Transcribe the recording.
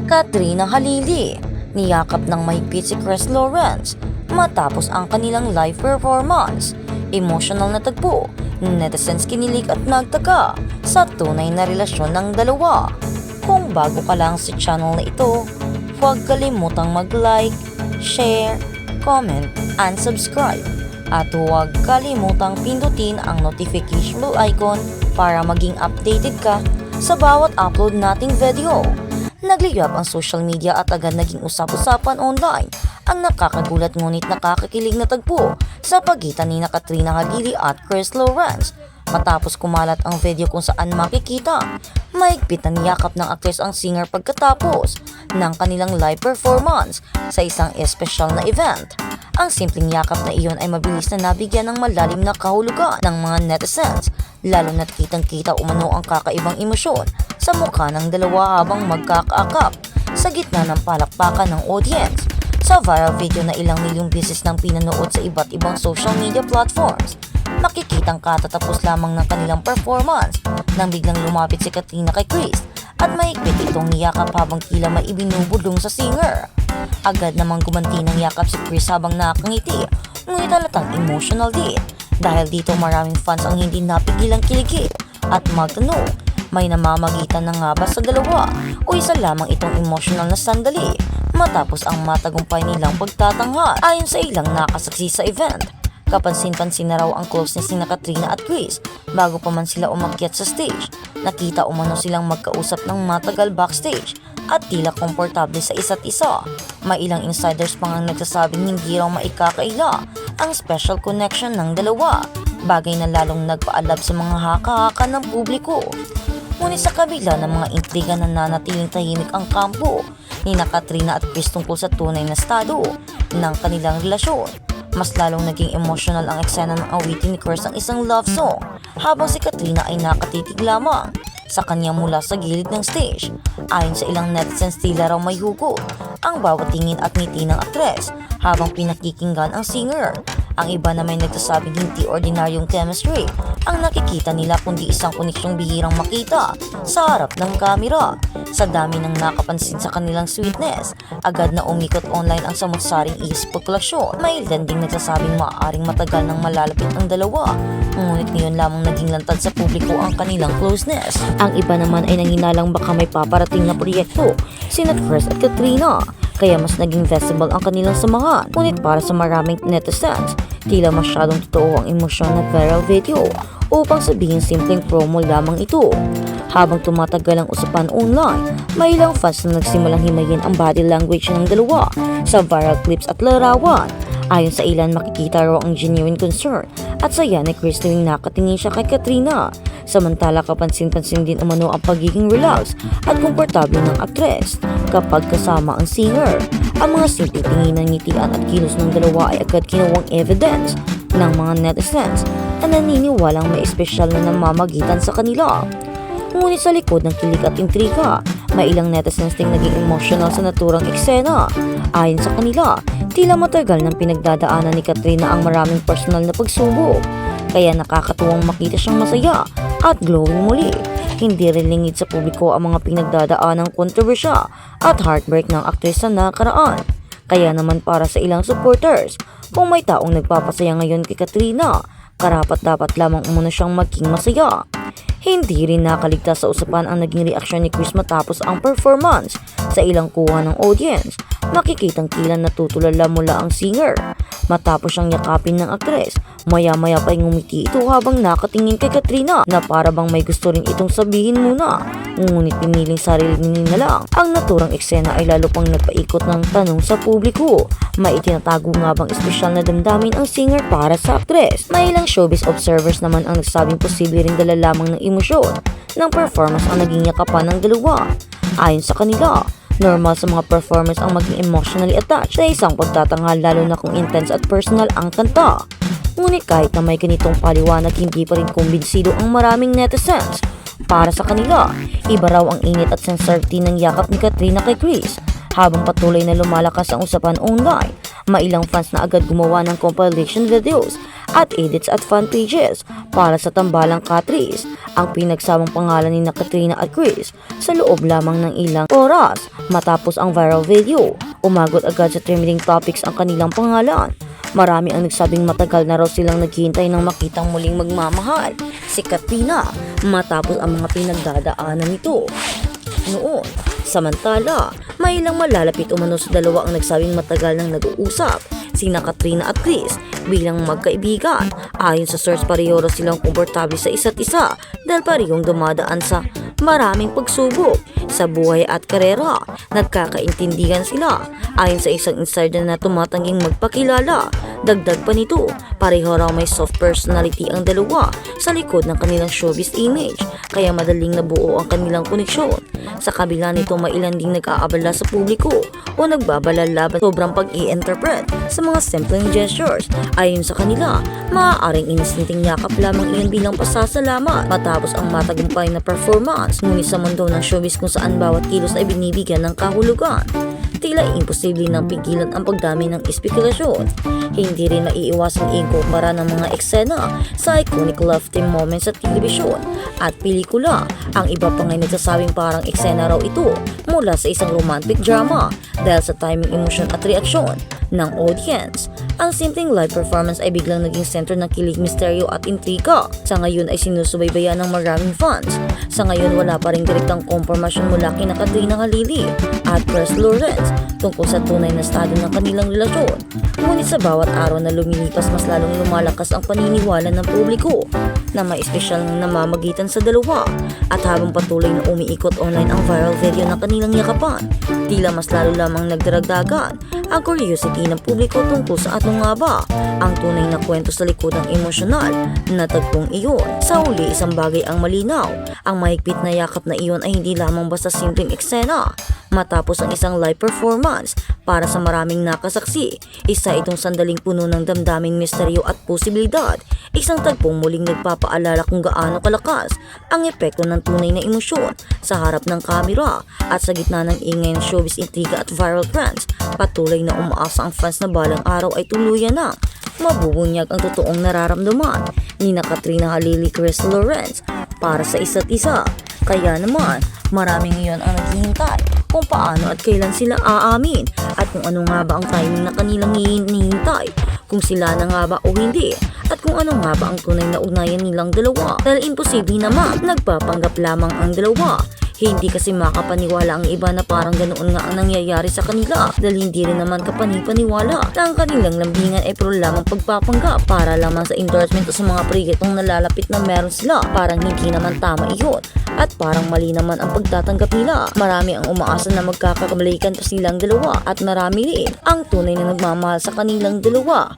Katrina Halili, niyakap ng mahigpit si Chris Lawrence matapos ang kanilang live performance. Emotional na tagpo, netizens kinilig at nagtaka sa tunay na relasyon ng dalawa. Kung bago ka lang sa channel na ito, huwag kalimutang mag-like, share, comment, and subscribe. At huwag kalimutang pindutin ang notification bell icon para maging updated ka sa bawat upload nating video. Nagliyab ang social media at agad naging usap-usapan online ang nakakagulat ngunit nakakakilig na tagpo sa pagitan ni Katrina Halili at Chris Lawrence. Matapos kumalat ang video kung saan makikita, mahigpit na niyakap ng aktres ang singer pagkatapos ng kanilang live performance sa isang espesyal na event. Ang simpleng yakap na iyon ay mabilis na nabigyan ng malalim na kahulugan ng mga netizens, lalo na't kitang-kita umano ang kakaibang emosyon sa mukha ng dalawa habang magkakaakap sa gitna ng palakpakan ng audience. Sa viral video na ilang milyong beses nang pinanood sa iba't ibang social media platforms, makikitang katatapos lamang ng kanilang performance nang biglang lumapit si Katrina kay Chris at mahigpit itong niyakap habang tila may ibinubulong sa singer. Agad namang gumanti ng yakap si Chris habang nakangiti, ngunit halatang emotional din. Dahil dito maraming fans ang hindi napigilang kiligin at magtanong, may namamagitan na nga ba sa dalawa o isa lamang itong emotional na sandali matapos ang matagumpay nilang pagtatanghal. Ayon sa ilang nakasaksi sa event, kapansin-pansin na raw ang closeness ni Katrina at Chris bago pa man sila umakyat sa stage. Nakita umano silang magkausap ng matagal backstage at tila komportable sa isa't isa. May ilang insiders pang ang nagsasabing hindi raw maikakaila ang special connection ng dalawa, bagay na lalong nagpaalab sa mga haka-haka ng publiko. Ngunit sa kabila ng mga intriga na nanatiling tahimik ang kampo ni Katrina at Chris tungkol sa tunay na estado ng kanilang relasyon, mas lalong naging emotional ang eksena ng awitin ni Chris ang isang love song habang si Katrina ay nakatitig lamang sa kanya mula sa gilid ng stage. Ayon sa ilang netizens, tila raw may hugot ang bawat tingin at ngiti ng aktres habang pinakikinggan ang singer. Ang iba na may nagsasabing hindi ordinaryong chemistry ang nakikita nila kundi isang koneksyong bihirang makita sa harap ng kamera. Sa dami ng nakapansin sa kanilang sweetness, agad na umikot online ang samot-saring ispekulasyon. May ilan ding nagsasabing maaaring matagal nang malalapit ang dalawa, ngunit ngayon lamang naging lantad sa publiko ang kanilang closeness. Ang iba naman ay nanginalang baka may paparating na proyekto sina Chris at Katrina, kaya mas naging visible ang kanilang samahan. Ngunit para sa maraming netizens, tila masyadong totoo ang emosyon na viral video upang sabihin simpleng promo lamang ito. Habang tumatagal ang usapan online, may ilang fans na nagsimulang himayin ang body language ng dalawa sa viral clips at larawan. Ayon sa ilan, makikita raw ang genuine concern at saya ni Chris tuwing nakatingin siya kay Katrina. Samantala, kapansin-pansin din umano ang pagiging relax at komportable ng aktres kapag kasama ang singer. Ang mga simple tingin ng ngitian at kilos ng dalawa ay agad kinuwang evidence ng mga netizens na naniniwalang may espesyal na namamagitan sa kanila. Ngunit sa likod ng kilig at intriga, may ilang netizens ding naging emotional sa naturang eksena. Ayon sa kanila, tila matagal nang pinagdadaanan ni Katrina ang maraming personal na pagsubok, kaya nakakatuwang makita siyang masaya at glowing muli. Hindi rin lingid sa publiko ang mga pinagdadaanang kontrobersya at heartbreak ng aktres sa nakaraan. Kaya naman para sa ilang supporters, kung may taong nagpapasaya ngayon kay Katrina, karapat-dapat lamang umuna siyang maging masaya. Hindi rin nakaligtas sa usapan ang naging reaksyon ni Chris matapos ang performance. Sa ilang kuha ng audience, makikitang tila natutulala mula ang singer matapos siyang yakapin ng aktres. Maya-maya pa ngumiti ito habang nakatingin kay Katrina na para bang may gusto rin itong sabihin muna. Ngunit piniling sarili na lang. Ang naturang eksena ay lalo pang nagpaikot ng tanong sa publiko. May itinatago nga bang espesyal na damdamin ang singer para sa aktres? May ilang showbiz observers naman ang nagsabing posible rin dala lamang ng emosyon ng performance ang naging yakapan ng dalawa. Ayon sa kanila, normal sa mga performers ang maging emotionally attached sa isang pagtatanghal lalo na kung intense at personal ang kanta. Ngunit kahit na may ganitong paliwanag, hindi pa rin kumbinsido ang maraming netizens. Para sa kanila, iba raw ang init at sensitivity ng yakap ni Katrina kay Chris. Habang patuloy na lumalakas ang usapan online, may ilang fans na agad gumawa ng compilation videos at edits at fan pages para sa tambalang Catrice. Ang pinagsamang pangalan ni Katrina at Chris sa loob lamang ng ilang oras matapos ang viral video. Umagot agad sa trending topics ang kanilang pangalan. Marami ang nagsabing matagal na raw silang naghihintay ng makitang muling magmamahal si Katrina matapos ang mga pinagdadaanan nito noon. Samantala, may ilang malalapit umano sa dalawa ang nagsabing matagal nang nag-uusap sina Katrina at Chris bilang magkaibigan. Ayon sa source, pareho raw silang komportable sa isa't isa dahil parehong dumadaan sa maraming pagsubok sa buhay at karera. Nagkakaintindihan sila. Ayon sa isang insider na tumatangging magpakilala, dagdag pa nito, pareho raw may soft personality ang dalawa sa likod ng kanilang showbiz image, kaya madaling nabuo ang kanilang koneksyon. Sa kabila nito, may ilan ding nag-aabala sa publiko o nagbabalal laban sobrang pag-i-interpret sa mga simpleng gestures. Ayon sa kanila, maaaring inisinting yakap lamang iyon bilang pasasalamat matapos ang matagumpay na performance. Ngunit sa mundo ng showbiz kung saan bawat kilos ay binibigyan ng kahulugan, tila imposible nang pigilan ang pagdami ng espekulasyon. Hindi rin maiiwasang ikumpara ng mga eksena sa iconic love team moments sa telebisyon at pelikula. Ang iba pa ngay nagsasabing parang eksena raw ito mula sa isang romantic drama dahil sa timing, emosyon at reaksyon ng audience. Ang simpleng live performance ay biglang naging sentro ng kilig, misteryo at intriga. Sa ngayon ay sinusubaybayan ng maraming fans. Sa ngayon wala pa ring direktang kompormasyon mula kina Katrina Halili at Chris Lawrence tungkol sa tunay na estado ng kanilang relasyon. Ngunit sa bawat araw na lumilipas, mas lalong lumalakas ang paniniwala ng publiko na may espesyal na namamagitan sa dalawa. At habang patuloy na umiikot online ang viral video ng kanilang yakapan, tila mas lalo lamang nagdaragdagan ang curiosity ng publiko tungkol sa ano nga ba ang tunay na kwento sa likod ng emosyonal na tagpong iyon. Sa huli, isang bagay ang malinaw, ang mahigpit na yakap na iyon ay hindi lamang basta simpleng eksena. Matapos ang isang live performance, para sa maraming nakasaksi, isa itong sandaling puno ng damdaming, misteryo at posibilidad. Isang tagpong muling nagpapaalala kung gaano kalakas ang epekto ng tunay na emosyon sa harap ng kamera. At sa gitna ng ingay ng showbiz, intriga at viral trends, patuloy na umaasa ang fans na balang araw ay tuluyan na mabubunyag ang totoong nararamdaman ni Katrina Halili, Chris Lawrence para sa isa't isa. Kaya naman, maraming ngayon ang naghihintay kung paano at kailan sila aamin at kung ano nga ba ang timing na kanilang hinihintay, kung sila na nga ba o hindi, at kung ano nga ba ang tunay na ugnayan nilang dalawa. Dahil imposible naman, nagpapanggap lamang ang dalawa. Hindi kasi makapaniwala ang iba na parang ganoon nga ang nangyayari sa kanila, dahil hindi rin naman kapanipaniwala na ang kanilang lambingan ay puro lamang pagpapanggap para lamang sa endorsement o sa mga proyektong nalalapit na meron sila. Parang hindi naman tama iyon at parang mali naman ang pagtatanggap nila. Marami ang umaasa na magkakabalikan pa silang dalawa at marami rin ang tunay na nagmamahal sa kanilang dalawa.